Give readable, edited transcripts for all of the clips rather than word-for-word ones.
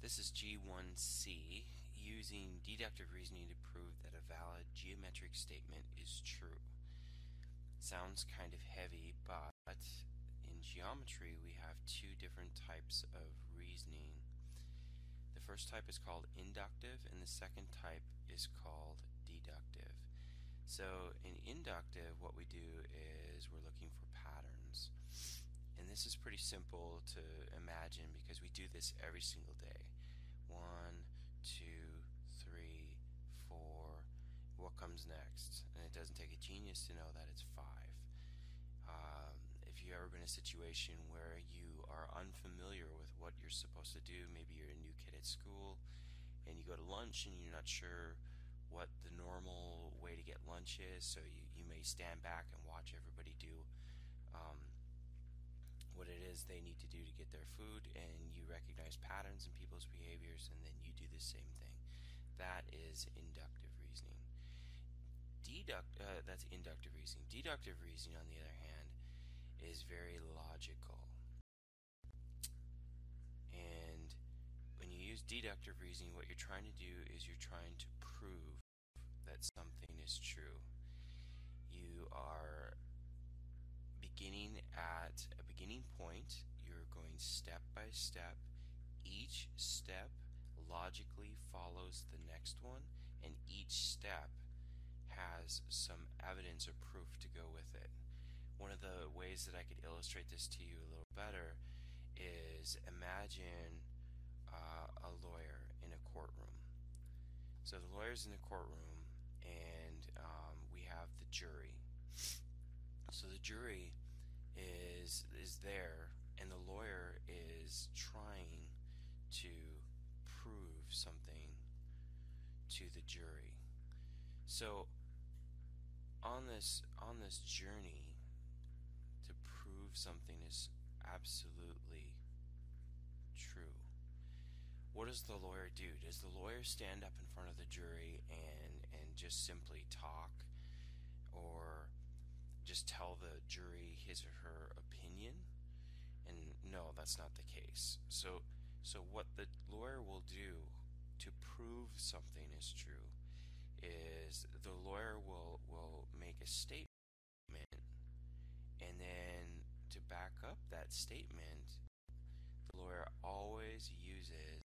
This is G1C, using deductive reasoning to prove that a valid geometric statement is true. Sounds kind of heavy, but in geometry we have two different types of reasoning. The first type is called inductive and the second type is called deductive. So in inductive, what we do is we're looking for patterns. And this is pretty simple to imagine because we do this every single day. 1, 2, 3, 4. What comes next? And it doesn't take a genius to know that it's 5. If you've ever been in a situation where you are unfamiliar with what you're supposed to do, maybe you're a new kid at school and you go to lunch and you're not sure what the normal way to get lunch is, so you may stand back and watch everybody do what it is they need to do to get their food, and you recognize patterns in people's behaviors and then you do the same thing. That is inductive reasoning. That's inductive reasoning. Deductive reasoning, on the other hand, is very logical. And when you use deductive reasoning, what you're trying to do is you're trying to prove that something is true. You are beginning at a beginning point. You're going step by step. Each step logically follows the next one, and each step has some evidence or proof to go with it. One of the ways that I could illustrate this to you a little better is imagine a lawyer in a courtroom. So the lawyer's in the courtroom and we have the jury. So the jury is there and the lawyer is trying to prove something to the jury. So on this journey to prove something is absolutely true, what does the lawyer do? Does the lawyer stand up in front of the jury and just simply talk, or just tell the jury his or her opinion? And no, that's not the case. So what the lawyer will do to prove something is true is the lawyer will make a statement, and then to back up that statement, the lawyer always uses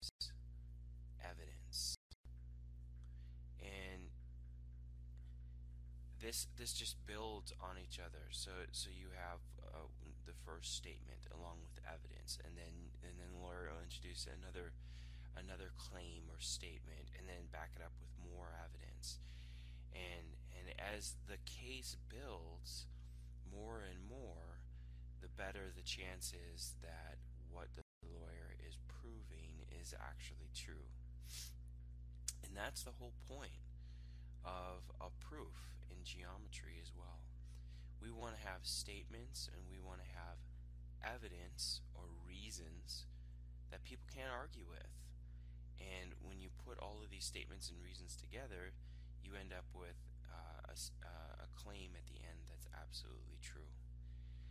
evidence. And this just builds on each other. So you have the first statement along with evidence, and then the lawyer will introduce another claim or statement, and then back it up with more evidence. And as the case builds more and more, the better the chance is that what the lawyer is proving is actually true. And that's the whole point of a proof in geometry as well. We want to have statements and we want to have evidence or reasons that people can't argue with. And when you put all of these statements and reasons together, you end up with a claim at the end that's absolutely true.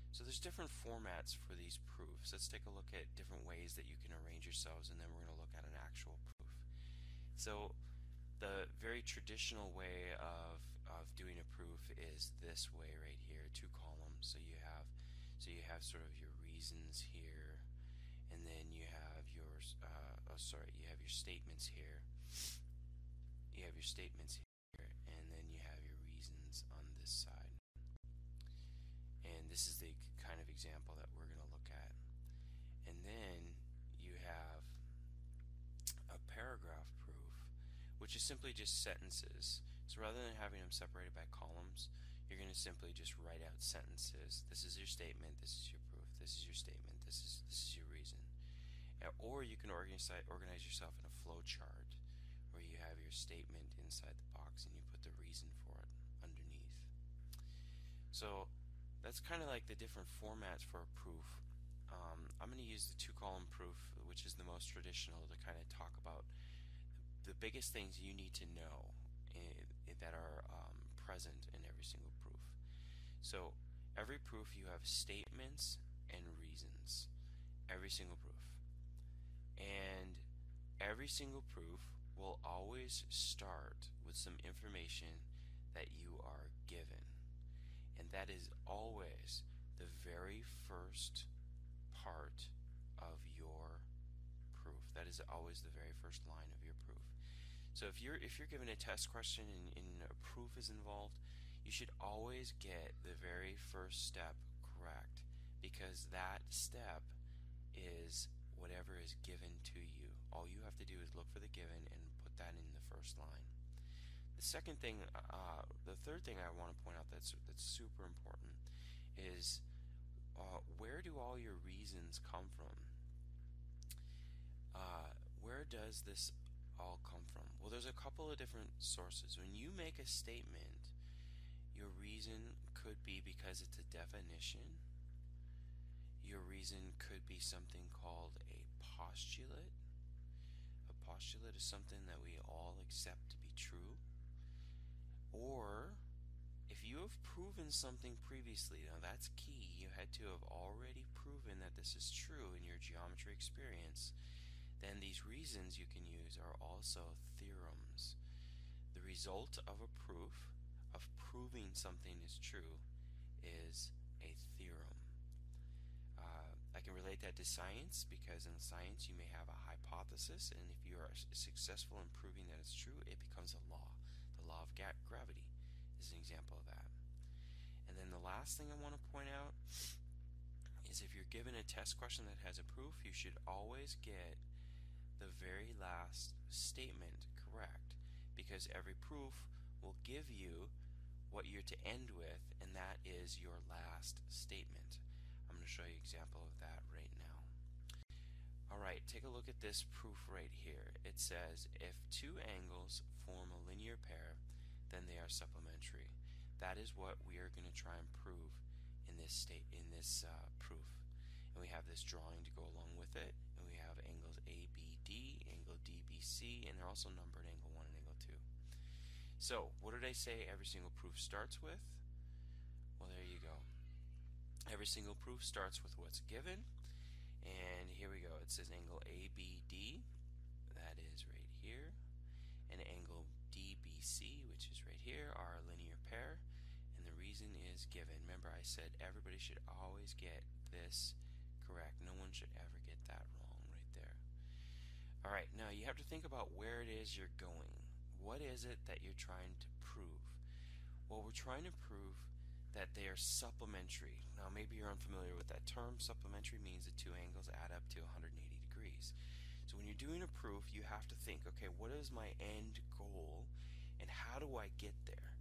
So there's different formats for these proofs. Let's take a look at different ways that you can arrange yourselves, and then we're going to look at an actual proof. So the very traditional way of doing a proof is this way right here, 2 columns. So you have sort of your reasons here, and then you have your you have your statements here. You have your statements here, and then you have your reasons on this side. And this is the kind of example that we're going to look at. And then you have a paragraph proof, which is simply just sentences. So rather than having them separated by columns, you're going to simply just write out sentences. This is your statement, this is your proof, this is your statement, this is your reason. Or you can organize yourself in a flow chart where you have your statement inside the box and you put the reason for it underneath. So that's kind of like the different formats for a proof. I'm going to use the 2-column proof, which is the most traditional, to kind of talk about the biggest things you need to know that are present in every single proof. So every proof you have statements and reasons. Every single proof. And every single proof will always start with some information that you are given. And that is always the very first part of your proof. That is always the very first line of your proof. So if you're given a test question and a proof is involved, you should always get the very first step correct, because that step is whatever is given to you. All you have to do is look for the given and put that in the first line. The third thing I want to point out that's super important is where do all your reasons come from? Where does this all come from? Well, there's a couple of different sources. When you make a statement, your reason could be because it's a definition. Your reason could be something called a postulate. A postulate is something that we all accept to be true. Or if you have proven something previously, now that's key, you had to have already proven that this is true in your geometry experience, then these reasons you can use are also theorems. The result of a proof, of proving something is true, is a theorem. I can relate that to science, because in science you may have a hypothesis, and if you are successful in proving that it's true, it becomes a law. The law of gravity is an example of that. And then the last thing I want to point out is if you're given a test question that has a proof, you should always get the very last statement correct, because every proof will give you what you're to end with, and that is your last statement. I'm going to show you an example of that right now. Alright, take a look at this proof right here. It says if two angles form a linear pair, then they are supplementary. That is what we are going to try and prove in this proof. And we have this drawing to go along with it, and we have angles ABD, angle DBC, and they're also numbered, angle 1 and angle 2. So, what did I say every single proof starts with? Well, there you go. Every single proof starts with what's given, and here we go. It says angle ABD, that is right here, and angle DBC, which is right here, are a linear pair, and the reason is given. Remember, I said everybody should always get this correct. No one should ever get that wrong right there. Alright, now you have to think about where it is you're going. What is it that you're trying to prove? Well, we're trying to prove that they are supplementary. Now, maybe you're unfamiliar with that term. Supplementary means that two angles add up to 180 degrees. So when you're doing a proof, you have to think, okay, what is my end goal, and how do I get there?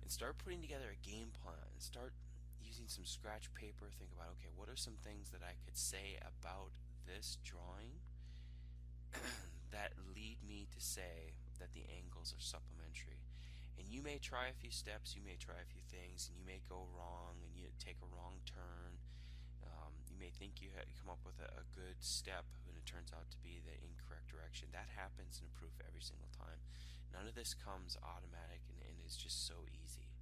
And start putting together a game plan. Start using some scratch paper. Think about, okay, what are some things that I could say about this drawing that lead me to say that the angles are supplementary? And you may try a few steps, you may try a few things, and you may go wrong, and you take a wrong turn. You may think you come up with a good step, and it turns out to be the incorrect direction. That happens in a proof every single time. None of this comes automatic, and it's just so easy.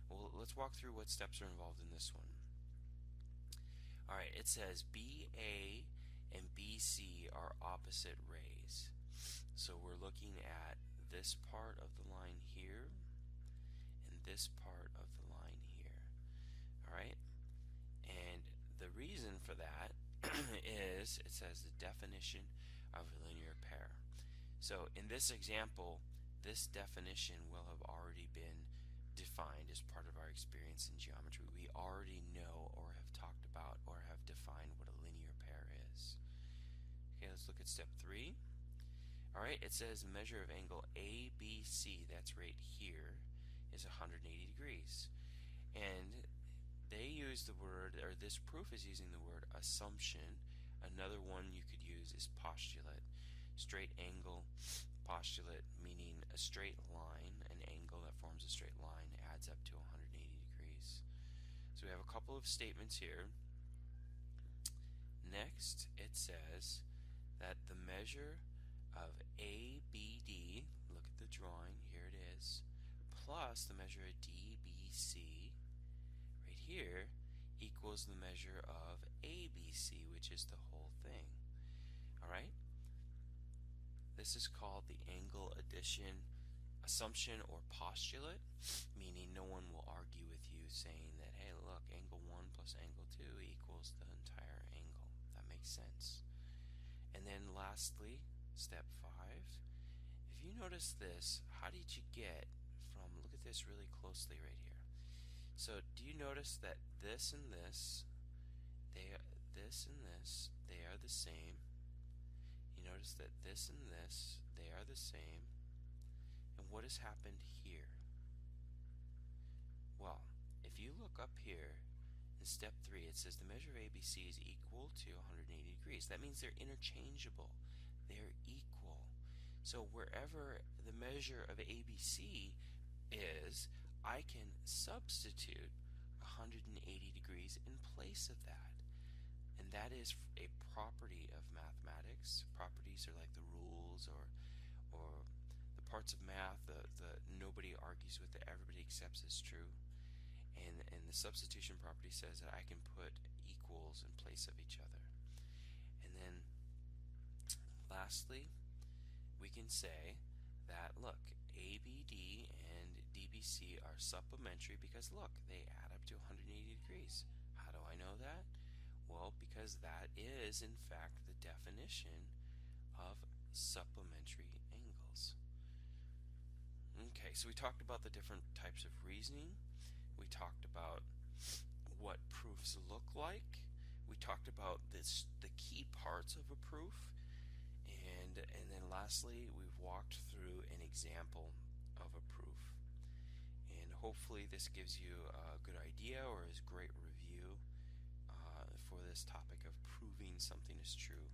Well, let's walk through what steps are involved in this one. Alright, it says BA and BC are opposite rays. So we're looking at this part of the line here and this part of the line here. Alright? And the reason for that is it says the definition of a linear pair. So in this example, this definition will have already been defined as part of our experience in geometry. We already know or have talked about or have defined what a linear pair is. Okay, let's look at step 3. Alright, it says the measure of angle ABC, that's right here, is 180 degrees. And they use the word, or this proof is using the word assumption. Another one you could use is postulate. Straight angle postulate, meaning a straight line, an angle that forms a straight line adds up to 180 degrees. So we have a couple of statements here. Next, it says that the measure of ABD, look at the drawing, here it is, plus the measure of DBC, right here, equals the measure of ABC, which is the whole thing. Alright? This is called the angle addition assumption or postulate, meaning no one will argue with you saying that, hey, look, angle 1 plus angle 2 equals the entire angle. That makes sense. And then lastly, step 5. If you notice this, how did you get from, look at this really closely right here. So do you notice that this and this, they are the same? You notice that this and this, they are the same. And what has happened here? Well, if you look up here in step 3, it says the measure of ABC is equal to 180 degrees. That means they're interchangeable. They're equal. So wherever the measure of ABC is, I can substitute 180 degrees in place of that. And that is a property of mathematics. Properties are like the rules or the parts of math that nobody argues with, that everybody accepts as true. And the substitution property says that I can put equals in place of each other. And then lastly, we can say that, look, ABD and DBC are supplementary because, look, they add up to 180 degrees. How do I know that? Well, because that is, in fact, the definition of supplementary angles. Okay, so we talked about the different types of reasoning. We talked about what proofs look like. We talked about the key parts of a proof. And then lastly, we've walked through an example of a proof. And hopefully this gives you a good idea or a great review for this topic of proving something is true.